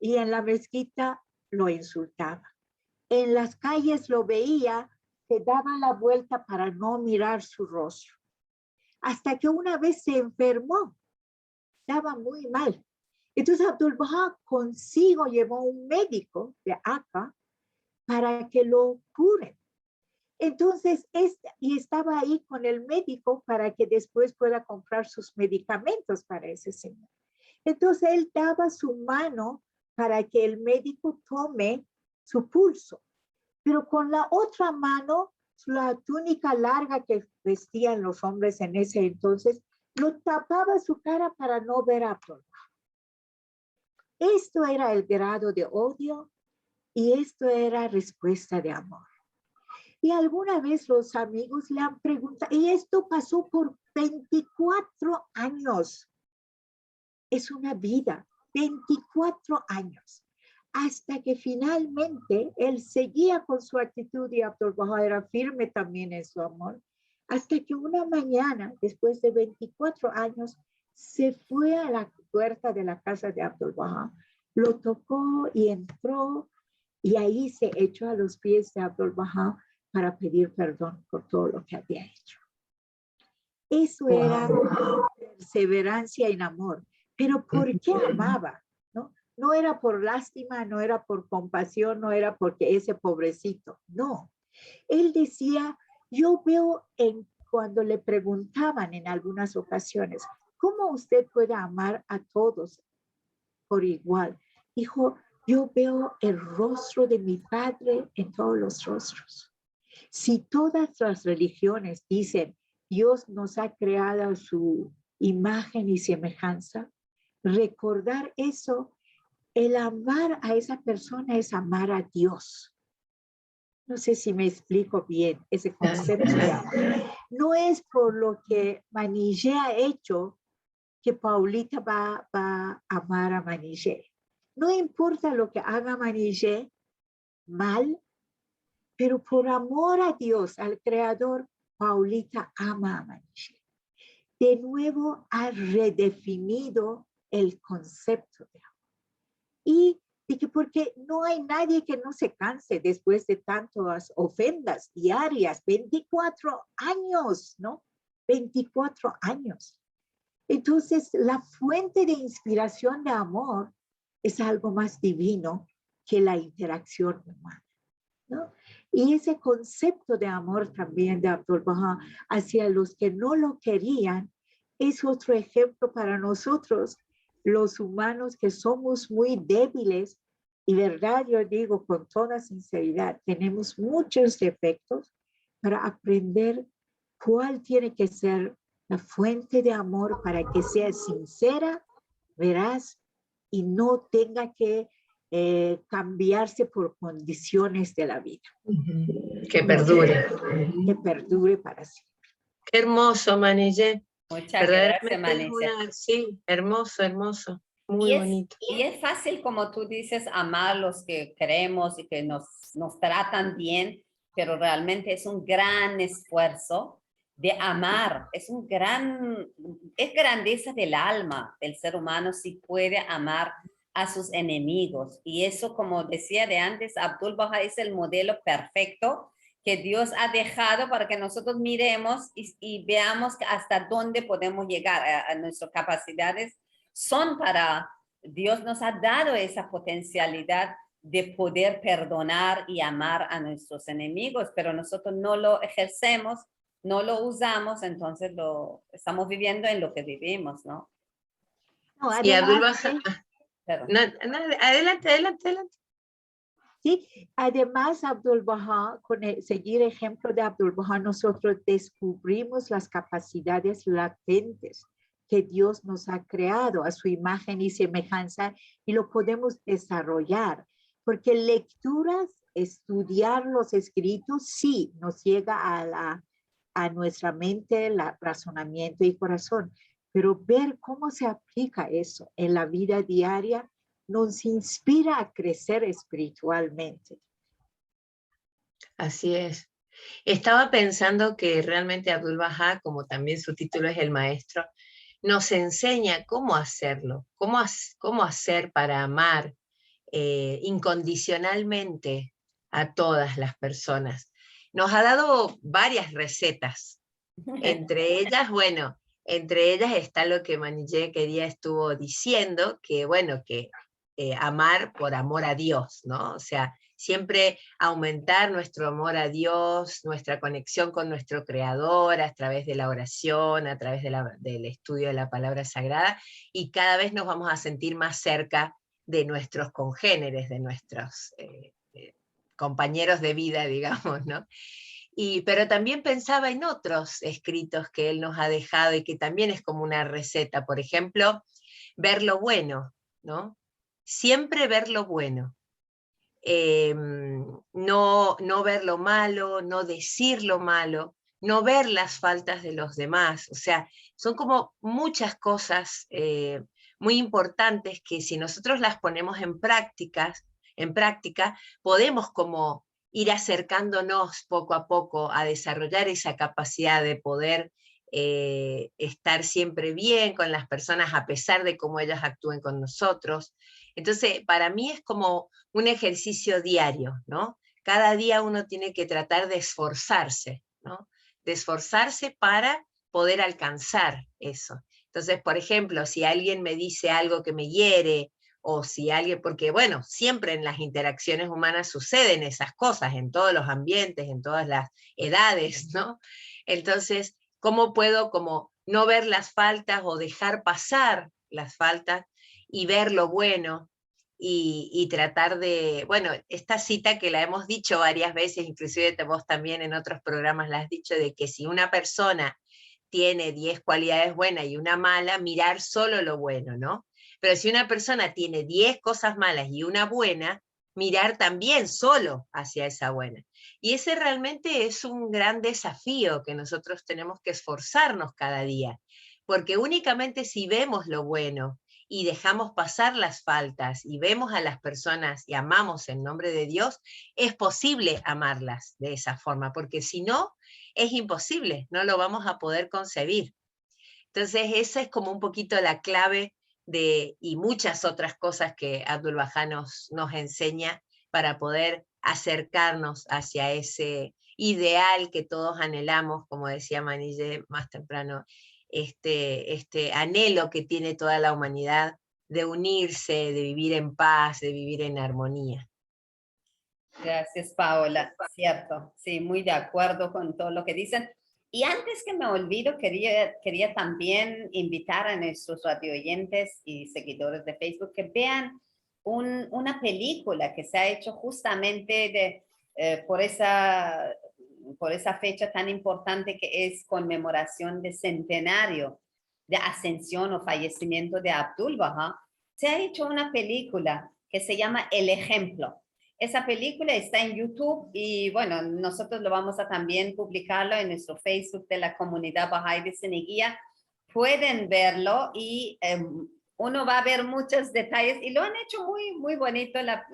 y en la mezquita lo insultaba. En las calles lo veía, se daba la vuelta para no mirar su rostro. Hasta que una vez se enfermó, estaba muy mal. Entonces Abdu'l-Bahá consigo llevó un médico de Akka para que lo curen. Entonces, y estaba ahí con el médico para que después pueda comprar sus medicamentos para ese señor. Entonces, él daba su mano para que el médico tome su pulso, pero con la otra mano, la túnica larga que vestían los hombres en ese entonces, lo tapaba su cara para no ver a Abdu'l-Bahá. Esto era el grado de odio y esto era respuesta de amor. Y alguna vez los amigos le han preguntado, y esto pasó por 24 años. Es una vida, 24 años. Hasta que finalmente él seguía con su actitud y Abdu'l-Bahá era firme también en su amor. Hasta que una mañana, después de 24 años, se fue a la puerta de la casa de Abdu'l-Bahá, lo tocó y entró, y ahí se echó a los pies de Abdu'l-Bahá para pedir perdón por todo lo que había hecho. Eso era perseverancia en amor. Pero ¿por qué amaba? No era por lástima, no era por compasión, no era porque ese pobrecito, no. Él decía, yo veo cuando le preguntaban en algunas ocasiones, ¿cómo usted puede amar a todos por igual? Dijo, yo veo el rostro de mi Padre en todos los rostros. Si todas las religiones dicen, Dios nos ha creado a su imagen y semejanza, recordar eso, el amar a esa persona es amar a Dios. No sé si me explico bien ese concepto de amor. No es por lo que Manillé ha hecho que Paulita va a amar a Manillé. No importa lo que haga Manillé mal, pero por amor a Dios, al Creador, Paulita ama a Manillé. De nuevo ha redefinido el concepto de amor. Y dije, porque no hay nadie que no se canse después de tantas ofendas diarias, 24 años, ¿no? 24 años. Entonces, la fuente de inspiración de amor es algo más divino que la interacción humana, ¿no? Y ese concepto de amor también de Abdu'l-Bahá hacia los que no lo querían es otro ejemplo para nosotros, los humanos que somos muy débiles, y verdad yo digo con toda sinceridad, tenemos muchos defectos para aprender cuál tiene que ser la fuente de amor para que sea sincera, veraz y no tenga que cambiarse por condiciones de la vida. Que perdure. Que perdure para siempre. Qué hermoso, Manillé. Muchas gracias, Verdaderamente Manice. sí, hermoso, hermoso. Muy bonito. Y es fácil, como tú dices, amar a los que queremos y que nos tratan bien, pero realmente es un gran esfuerzo de amar. Es grandeza del alma del ser humano si puede amar a sus enemigos. Y eso, como decía de antes, Abdu'l-Bahá es el modelo perfecto que Dios ha dejado para que nosotros miremos y veamos hasta dónde podemos llegar. A nuestras capacidades son para, Dios nos ha dado esa potencialidad de poder perdonar y amar a nuestros enemigos, pero nosotros no lo ejercemos, no lo usamos, entonces lo estamos viviendo en lo que vivimos, ¿no? No, Y además, Abdu'l-Bahá, adelante, adelante, adelante. sí, además Abdu'l-Bahá, con seguir ejemplo de Abdu'l-Bahá, nosotros descubrimos las capacidades latentes que Dios nos ha creado a su imagen y semejanza y lo podemos desarrollar, porque lecturas, estudiar los escritos, sí, nos llega a nuestra mente, el razonamiento y corazón, pero ver cómo se aplica eso en la vida diaria nos inspira a crecer espiritualmente. Así es. Estaba pensando que realmente Abdu'l-Bahá, como también su título es el maestro, nos enseña cómo hacerlo, cómo hacer para amar incondicionalmente a todas las personas. Nos ha dado varias recetas. Entre ellas, bueno, entre ellas está lo que Manillé estuvo diciendo, que bueno, que amar por amor a Dios, ¿no? O sea, siempre aumentar nuestro amor a Dios, nuestra conexión con nuestro Creador a través de la oración, a través del estudio de la palabra sagrada, y cada vez nos vamos a sentir más cerca de nuestros congéneres, de nuestros compañeros de vida, digamos, ¿no? Pero también pensaba en otros escritos que él nos ha dejado y que también es como una receta. Por ejemplo, ver lo bueno, ¿no? Siempre ver lo bueno. No ver lo malo, no decir lo malo, no ver las faltas de los demás. O sea, son como muchas cosas muy importantes que si nosotros las ponemos en práctica, podemos como ir acercándonos poco a poco a desarrollar esa capacidad de poder estar siempre bien con las personas a pesar de cómo ellas actúen con nosotros. Entonces, para mí es como un ejercicio diario, ¿no? Cada día uno tiene que tratar de esforzarse, ¿no? De esforzarse para poder alcanzar eso. Entonces, por ejemplo, si alguien me dice algo que me hiere, o si alguien, porque bueno, siempre en las interacciones humanas suceden esas cosas, en todos los ambientes, en todas las edades, ¿no? Entonces, ¿cómo puedo como no ver las faltas o dejar pasar las faltas y ver lo bueno y tratar de, bueno, esta cita que la hemos dicho varias veces, inclusive vos también en otros programas la has dicho, de que si una persona tiene 10 cualidades buenas y una mala, mirar solo lo bueno, ¿no? Pero si una persona tiene 10 cosas malas y una buena, mirar también solo hacia esa buena. Y ese realmente es un gran desafío que nosotros tenemos que esforzarnos cada día, porque únicamente si vemos lo bueno y dejamos pasar las faltas y vemos a las personas y amamos en nombre de Dios, es posible amarlas de esa forma, porque si no, es imposible, no lo vamos a poder concebir. Entonces, esa es como un poquito la clave y muchas otras cosas que Abdu'l-Bahá nos enseña para poder acercarnos hacia ese ideal que todos anhelamos, como decía Manille más temprano, este anhelo que tiene toda la humanidad de unirse, de vivir en paz, de vivir en armonía. Gracias, Paola. Cierto, sí, muy de acuerdo con todo lo que dicen. Y antes que me olvido, quería también invitar a nuestros radioyentes y seguidores de Facebook que vean una película que se ha hecho justamente por esa fecha tan importante que es conmemoración de centenario de ascensión o fallecimiento de Abdu'l-Bahá. Se ha hecho una película que se llama El Ejemplo. Esa película está en YouTube y bueno, nosotros lo vamos a también publicarlo en nuestro Facebook de la comunidad Bahá'í de Ceneguía. Pueden verlo y uno va a ver muchos detalles y lo han hecho muy, muy bonito la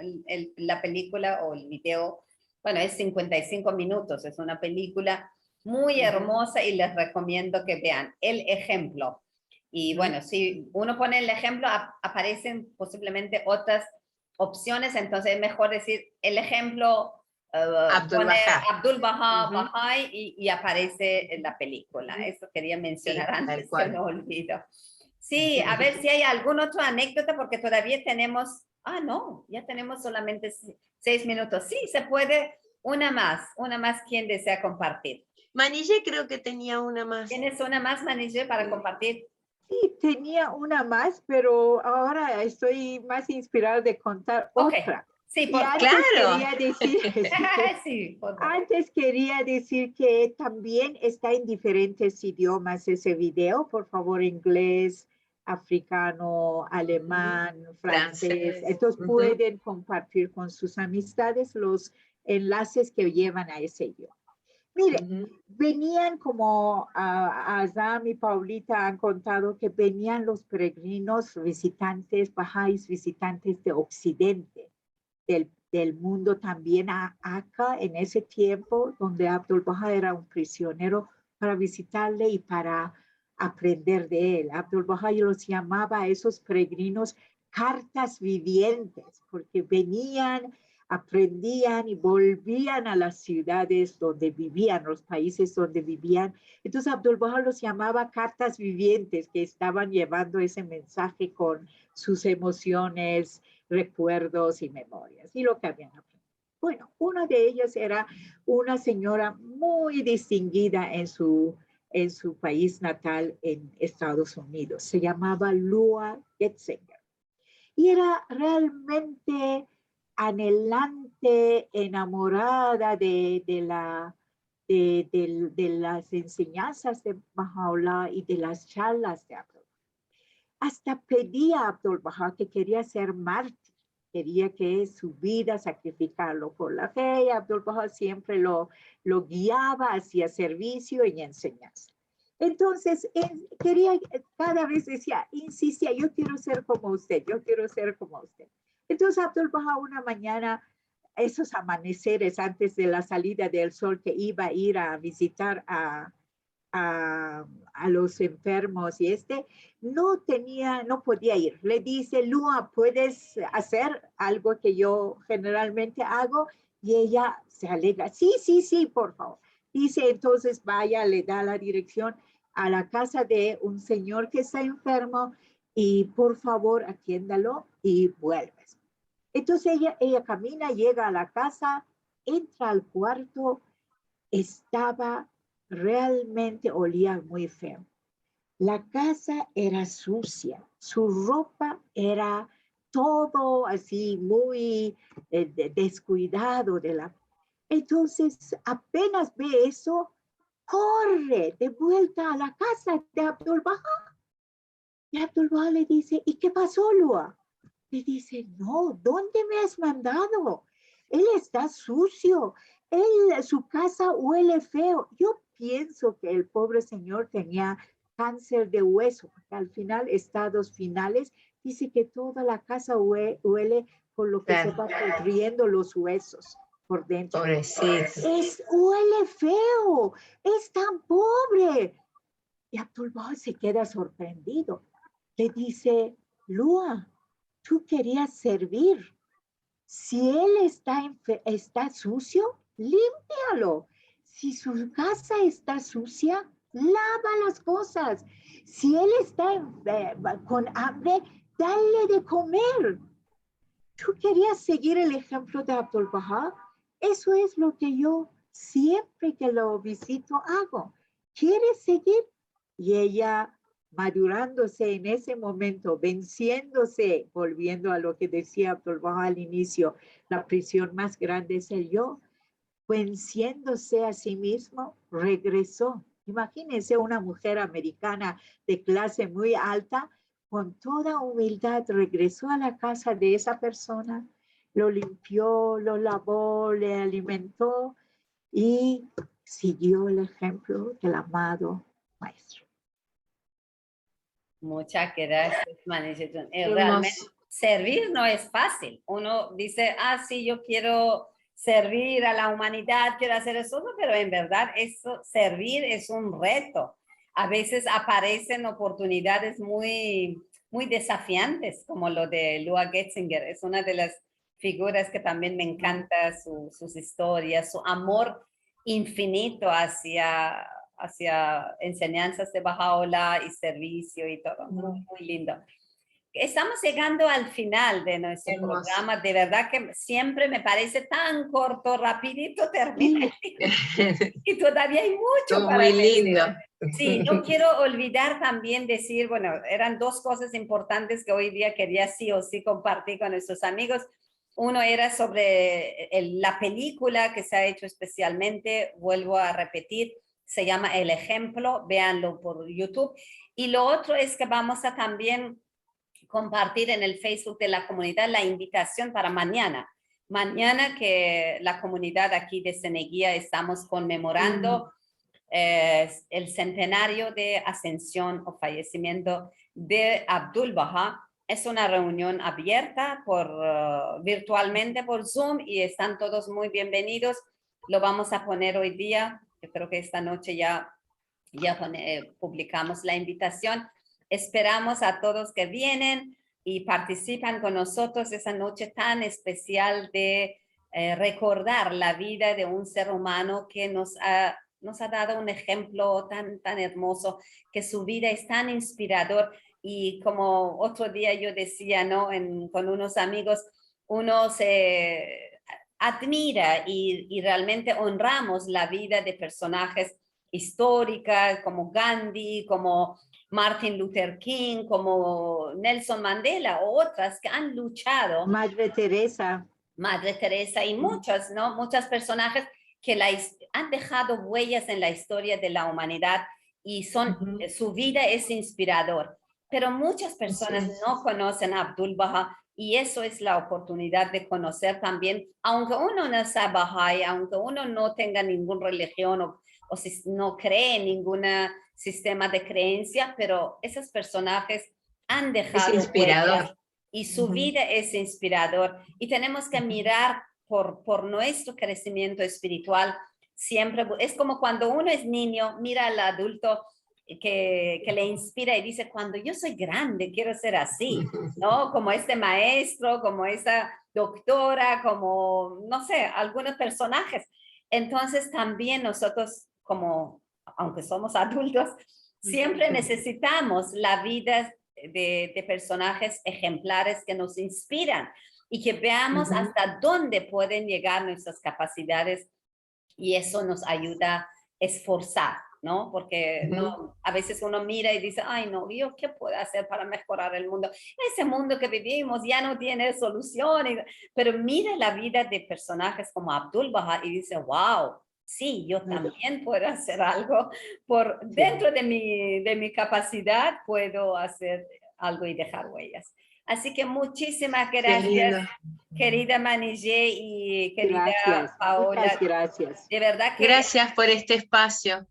película o el video. Bueno, es 55 minutos, es una película muy hermosa y les recomiendo que vean El Ejemplo. Y bueno, si uno pone el ejemplo, aparecen posiblemente otras opciones, entonces es mejor decir el ejemplo, Abdu'l-Bahá, Bahá'í y aparece en la película. Eso quería mencionar antes que me olvido. Sí, a ver si hay alguna otra anécdota, porque todavía tenemos, no, ya tenemos solamente 6 minutos. Sí, se puede, una más, ¿quién desea compartir? Manille creo que tenía una más. ¿Tienes una más, Manille, para compartir? Sí, tenía una más, pero ahora estoy más inspirada de contar otra. Sí, quería decir, sí, antes quería decir que también está en diferentes idiomas ese video, por favor, inglés, africano, alemán, francés. Entonces pueden compartir con sus amistades los enlaces que llevan a ese idioma. Mire, venían como Azam y Paulita han contado que venían los peregrinos visitantes, bahá'ís visitantes de Occidente, del mundo también acá en ese tiempo donde Abdu'l-Bahá era un prisionero para visitarle y para aprender de él. Abdu'l-Bahá los llamaba a esos peregrinos cartas vivientes porque venían, aprendían y volvían a las ciudades donde vivían, los países donde vivían. Entonces Abdu'l-Bahá los llamaba cartas vivientes que estaban llevando ese mensaje con sus emociones, recuerdos y memorias y lo que habían aprendido. Bueno, una de ellas era una señora muy distinguida en su país natal en Estados Unidos. Se llamaba Lua Getzinger. Y era realmente anhelante, enamorada de las enseñanzas de Baha'u'lláh y de las charlas de Abdu'l-Bahá. Hasta pedía a Abdu'l-Bahá que quería ser mártir, quería que su vida sacrificarlo por la fe, y Abdu'l-Bahá siempre lo guiaba hacia servicio y enseñanza. Entonces, cada vez decía, insistía, yo quiero ser como usted, yo quiero ser como usted. Entonces Abdu'l-Bahá una mañana, esos amaneceres antes de la salida del sol, que iba a ir a visitar a los enfermos y no podía ir. Le dice, Lua, ¿puedes hacer algo que yo generalmente hago? Y ella se alegra, sí, por favor. Dice, entonces vaya, le da la dirección a la casa de un señor que está enfermo y por favor atiéndalo y vuelves. Entonces ella camina, llega a la casa, entra al cuarto, realmente olía muy feo. La casa era sucia, su ropa era todo así muy descuidado. Entonces, apenas ve eso, corre de vuelta a la casa de Abdu'l-Bahá. Y Abdu'l-Bahá le dice, ¿y qué pasó, Lua? Le dice, no, ¿dónde me has mandado? Él está sucio, su casa huele feo. Yo pienso que el pobre señor tenía cáncer de hueso, porque al final, estados finales, dice que toda la casa huele por lo que se va pudriendo los huesos por dentro. Pobrecito. Huele feo, es tan pobre. Y Abdul-Baha se queda sorprendido. Le dice, Lua, tú querías servir. Si él está sucio, límpialo. Si su casa está sucia, lava las cosas. Si él está con hambre, dale de comer. ¿Tú querías seguir el ejemplo de Abdul-Baha? Eso es lo que yo siempre que lo visito hago. ¿Quieres seguir? Y ella, madurándose en ese momento, venciéndose, volviendo a lo que decía Abdul-Baha al inicio, la prisión más grande es el yo, venciéndose a sí mismo, regresó. Imagínense una mujer americana de clase muy alta, con toda humildad, regresó a la casa de esa persona, lo limpió, lo lavó, le alimentó y siguió el ejemplo del amado maestro. Muchas gracias, Manish. Realmente servir no es fácil. Uno dice, sí, yo quiero servir a la humanidad, quiero hacer eso, pero en verdad eso, servir es un reto. A veces aparecen oportunidades muy desafiantes, como lo de Lua Getzinger. Es una de las figuras que también me encanta, sus historias, su amor infinito hacia enseñanzas de Baha'u'lláh y servicio y todo. Muy lindo. Estamos llegando al final de nuestro programa. De verdad que siempre me parece tan corto, rapidito termina. Y todavía hay mucho para muy decir. Lindo. Sí, no quiero olvidar también decir, bueno, eran dos cosas importantes que hoy día quería sí o sí compartir con nuestros amigos. Uno era sobre la película que se ha hecho especialmente, vuelvo a repetir, se llama El Ejemplo, véanlo por YouTube. Y lo otro es que vamos a también compartir en el Facebook de la comunidad la invitación para mañana. Mañana que la comunidad aquí de Ceneguía estamos conmemorando el centenario de ascensión o fallecimiento de Abdul-Baha. Es una reunión abierta virtualmente por Zoom y están todos muy bienvenidos. Lo vamos a poner hoy día. Yo creo que esta noche ya publicamos la invitación. Esperamos a todos que vienen y participan con nosotros esa noche tan especial de recordar la vida de un ser humano que nos ha dado un ejemplo tan hermoso, que su vida es tan inspirador. Y como otro día yo decía, ¿no? Con unos amigos, uno se admira y realmente honramos la vida de personajes históricas como Gandhi, como Martin Luther King, como Nelson Mandela o otras que han luchado. Madre Teresa Y muchos, ¿no? Muchos personajes que han dejado huellas en la historia de la humanidad y su vida es inspirador. Pero muchas personas no conocen a Abdul-Baha y eso es la oportunidad de conocer también, aunque uno no sea Baha'i, aunque uno no tenga ninguna religión o si no cree en ningún sistema de creencia, pero esos personajes han dejado huellas y su vida es inspirador. Y tenemos que mirar por nuestro crecimiento espiritual. Siempre es como cuando uno es niño, mira al adulto que le inspira y dice, cuando yo soy grande quiero ser así, ¿no? Como este maestro, como esa doctora, como, no sé, algunos personajes. Entonces también nosotros, aunque somos adultos, siempre necesitamos la vida de personajes ejemplares que nos inspiran y que veamos hasta dónde pueden llegar nuestras capacidades y eso nos ayuda a esforzar, ¿no? Porque a veces uno mira y dice, ay no, ¿yo qué puedo hacer para mejorar el mundo? Ese mundo que vivimos ya no tiene solución, pero mira la vida de personajes como Abdul-Baha y dice, wow, sí, yo también puedo hacer algo dentro de mi capacidad, puedo hacer algo y dejar huellas. Así que muchísimas gracias, querida Manillé y querida Paola. Muchas gracias. De verdad que... Gracias por este espacio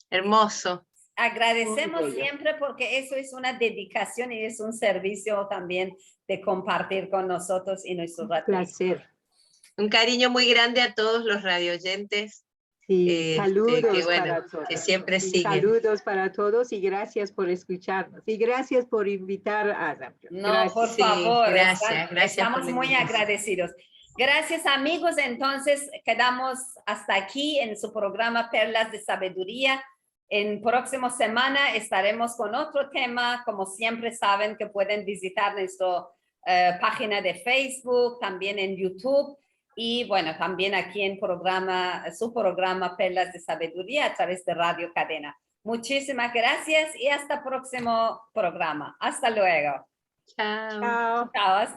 hermoso. agradecemos Muy bello. siempre porque eso es una dedicación y es un servicio también de compartir con nosotros y nuestros Un placer. Un cariño muy grande a todos los radioyentes. Sí, saludos que, bueno, para todos. que siempre Sí, siguen. saludos para todos y gracias por escucharnos. Y gracias por invitar a Azam. No, Gracias. por Sí, favor, gracias por estamos la muy invitación. agradecidos. Gracias amigos, entonces quedamos hasta aquí en su programa Perlas de Sabiduría. En próxima semana estaremos con otro tema. Como siempre saben que pueden visitar nuestra página de Facebook, también en YouTube y bueno, también aquí en su programa Perlas de Sabiduría a través de Radio Cadena. Muchísimas gracias y hasta el próximo programa. Hasta luego. Chao. Chao. Chao, hasta